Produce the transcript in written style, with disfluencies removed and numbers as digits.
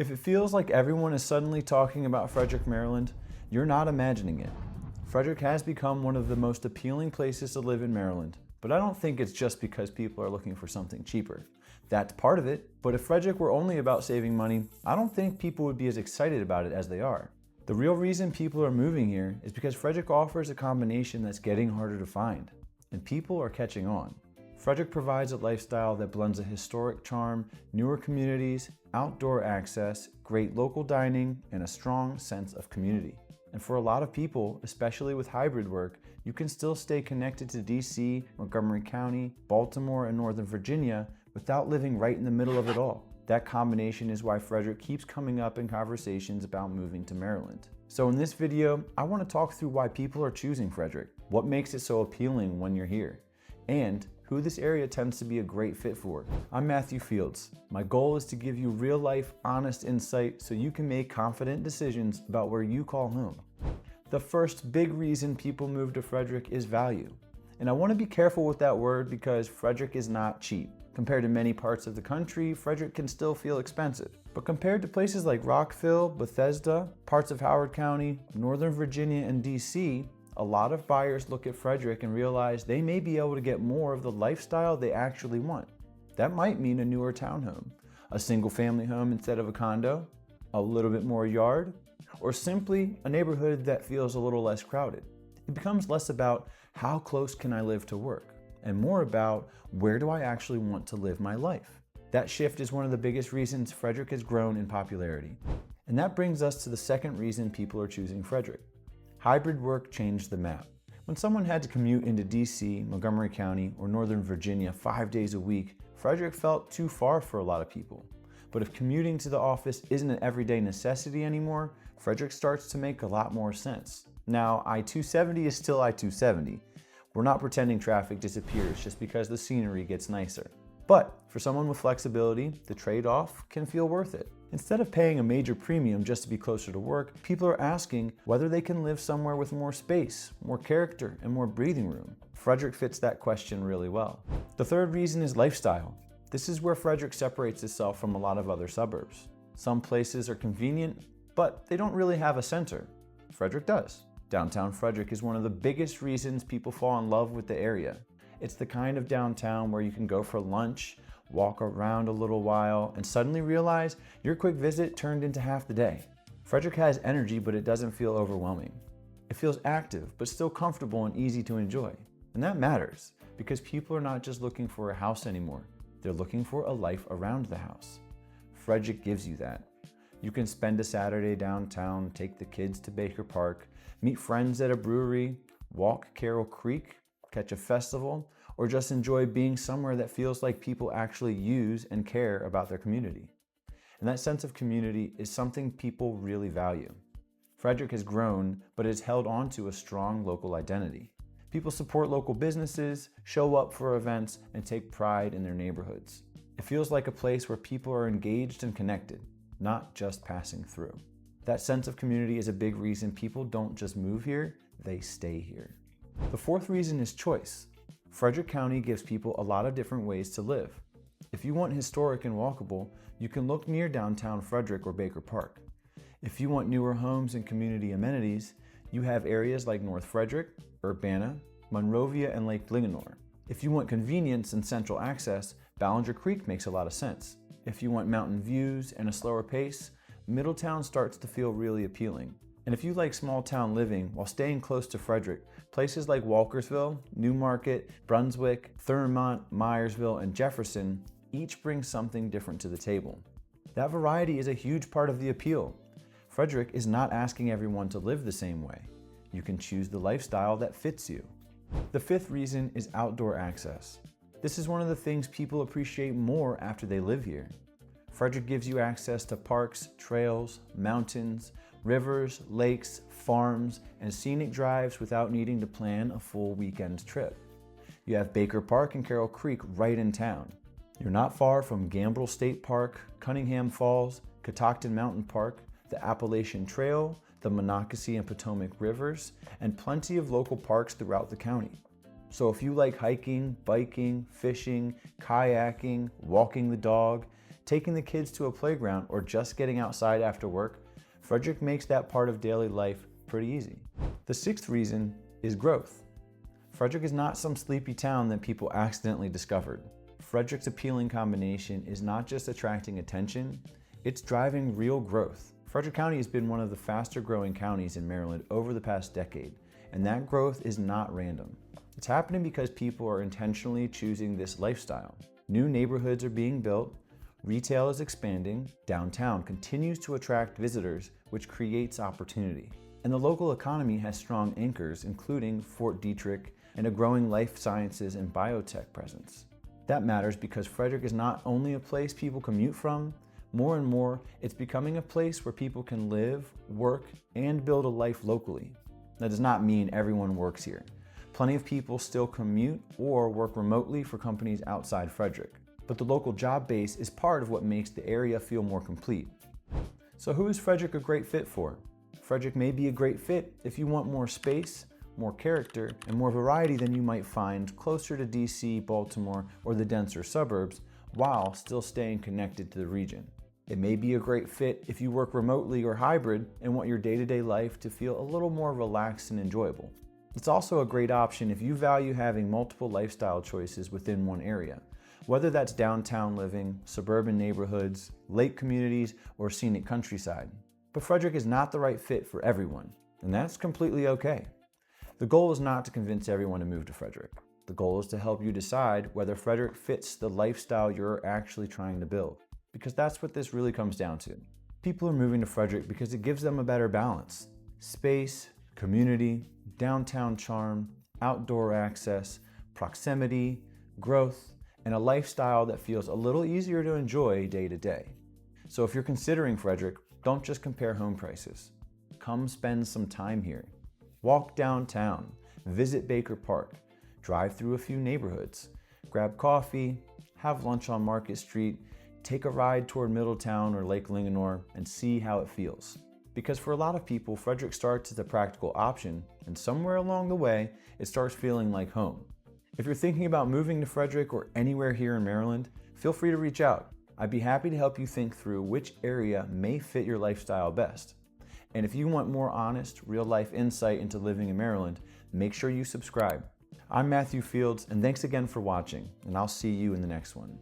If it feels like everyone is suddenly talking about Frederick, Maryland, you're not imagining it. Frederick has become one of the most appealing places to live in Maryland, but I don't think it's just because people are looking for something cheaper. That's part of it, but if Frederick were only about saving money, I don't think people would be as excited about it as they are. The real reason people are moving here is because Frederick offers a combination that's getting harder to find, and people are catching on. Frederick provides a lifestyle that blends a historic charm, newer communities, outdoor access, great local dining, and a strong sense of community. And for a lot of people, especially with hybrid work, you can still stay connected to DC, Montgomery County, Baltimore, and Northern Virginia without living right in the middle of it all. That combination is why Frederick keeps coming up in conversations about moving to Maryland. So in this video, I want to talk through why people are choosing Frederick, what makes it so appealing when you're here, and who this area tends to be a great fit for. I'm Matthew Fields. My goal is to give you real-life, honest insight so you can make confident decisions about where you call home. The first big reason people move to Frederick is value. And I want to be careful with that word because Frederick is not cheap. Compared to many parts of the country, Frederick can still feel expensive. But compared to places like Rockville, Bethesda, parts of Howard County, Northern Virginia, and DC, a lot of buyers look at Frederick and realize they may be able to get more of the lifestyle they actually want. That might mean a newer townhome, a single-family home instead of a condo, a little bit more yard, or simply a neighborhood that feels a little less crowded. It becomes less about how close can I live to work, and more about where do I actually want to live my life. That shift is one of the biggest reasons Frederick has grown in popularity. And that brings us to the second reason people are choosing Frederick. Hybrid work changed the map. When someone had to commute into DC, Montgomery County, or Northern Virginia 5 days a week, Frederick felt too far for a lot of people. But if commuting to the office isn't an everyday necessity anymore, Frederick starts to make a lot more sense. Now, I-270 is still I-270. We're not pretending traffic disappears just because the scenery gets nicer. But for someone with flexibility, the trade-off can feel worth it. Instead of paying a major premium just to be closer to work, people are asking whether they can live somewhere with more space, more character, and more breathing room. Frederick fits that question really well. The third reason is lifestyle. This is where Frederick separates itself from a lot of other suburbs. Some places are convenient, but they don't really have a center. Frederick does. Downtown Frederick is one of the biggest reasons people fall in love with the area. It's the kind of downtown where you can go for lunch, walk around a little while, and suddenly realize your quick visit turned into half the day. Frederick has energy, but it doesn't feel overwhelming. It feels active, but still comfortable and easy to enjoy. And that matters, because people are not just looking for a house anymore. They're looking for a life around the house. Frederick gives you that. You can spend a Saturday downtown, take the kids to Baker Park, meet friends at a brewery, walk Carroll Creek, catch a festival, or just enjoy being somewhere that feels like people actually use and care about their community. And that sense of community is something people really value. Frederick has grown, but has held on to a strong local identity. People support local businesses, show up for events, and take pride in their neighborhoods. It feels like a place where people are engaged and connected, not just passing through. That sense of community is a big reason people don't just move here, they stay here. The fourth reason is choice. Frederick County gives people a lot of different ways to live. If you want historic and walkable, you can look near downtown Frederick or Baker Park. If you want newer homes and community amenities, you have areas like North Frederick, Urbana, Monrovia, and Lake Linganore. If you want convenience and central access, Ballinger Creek makes a lot of sense. If you want mountain views and a slower pace, Middletown starts to feel really appealing. And if you like small town living while staying close to Frederick, places like Walkersville, Newmarket, Brunswick, Thurmont, Myersville, and Jefferson each bring something different to the table. That variety is a huge part of the appeal. Frederick is not asking everyone to live the same way. You can choose the lifestyle that fits you. The fifth reason is outdoor access. This is one of the things people appreciate more after they live here. Frederick gives you access to parks, trails, mountains, rivers, lakes, farms, and scenic drives without needing to plan a full weekend trip. You have Baker Park and Carroll Creek right in town. You're not far from Gambrel State Park, Cunningham Falls, Catoctin Mountain Park, the Appalachian Trail, the Monocacy and Potomac Rivers, and plenty of local parks throughout the county. So if you like hiking, biking, fishing, kayaking, walking the dog, taking the kids to a playground, or just getting outside after work, Frederick makes that part of daily life pretty easy. The sixth reason is growth. Frederick is not some sleepy town that people accidentally discovered. Frederick's appealing combination is not just attracting attention, it's driving real growth. Frederick County has been one of the faster growing counties in Maryland over the past decade, and that growth is not random. It's happening because people are intentionally choosing this lifestyle. New neighborhoods are being built, retail is expanding, downtown continues to attract visitors, which creates opportunity. And the local economy has strong anchors, including Fort Detrick and a growing life sciences and biotech presence. That matters because Frederick is not only a place people commute from, more and more, it's becoming a place where people can live, work, and build a life locally. That does not mean everyone works here. Plenty of people still commute or work remotely for companies outside Frederick. But the local job base is part of what makes the area feel more complete. So who is Frederick a great fit for? Frederick may be a great fit if you want more space, more character, and more variety than you might find closer to DC, Baltimore, or the denser suburbs, while still staying connected to the region. It may be a great fit if you work remotely or hybrid and want your day-to-day life to feel a little more relaxed and enjoyable. It's also a great option if you value having multiple lifestyle choices within one area, whether that's downtown living, suburban neighborhoods, lake communities, or scenic countryside. But Frederick is not the right fit for everyone, and that's completely okay. The goal is not to convince everyone to move to Frederick. The goal is to help you decide whether Frederick fits the lifestyle you're actually trying to build, because that's what this really comes down to. People are moving to Frederick because it gives them a better balance: space, community, downtown charm, outdoor access, proximity, growth, and a lifestyle that feels a little easier to enjoy day to day. So if you're considering Frederick, don't just compare home prices. Come spend some time here. Walk downtown, visit Baker Park, drive through a few neighborhoods, grab coffee, have lunch on Market Street, take a ride toward Middletown or Lake Linganore, and see how it feels. Because for a lot of people, Frederick starts as a practical option, and somewhere along the way, it starts feeling like home. If you're thinking about moving to Frederick or anywhere here in Maryland, feel free to reach out. I'd be happy to help you think through which area may fit your lifestyle best. And if you want more honest, real-life insight into living in Maryland, make sure you subscribe. I'm Matthew Fields, and thanks again for watching, and I'll see you in the next one.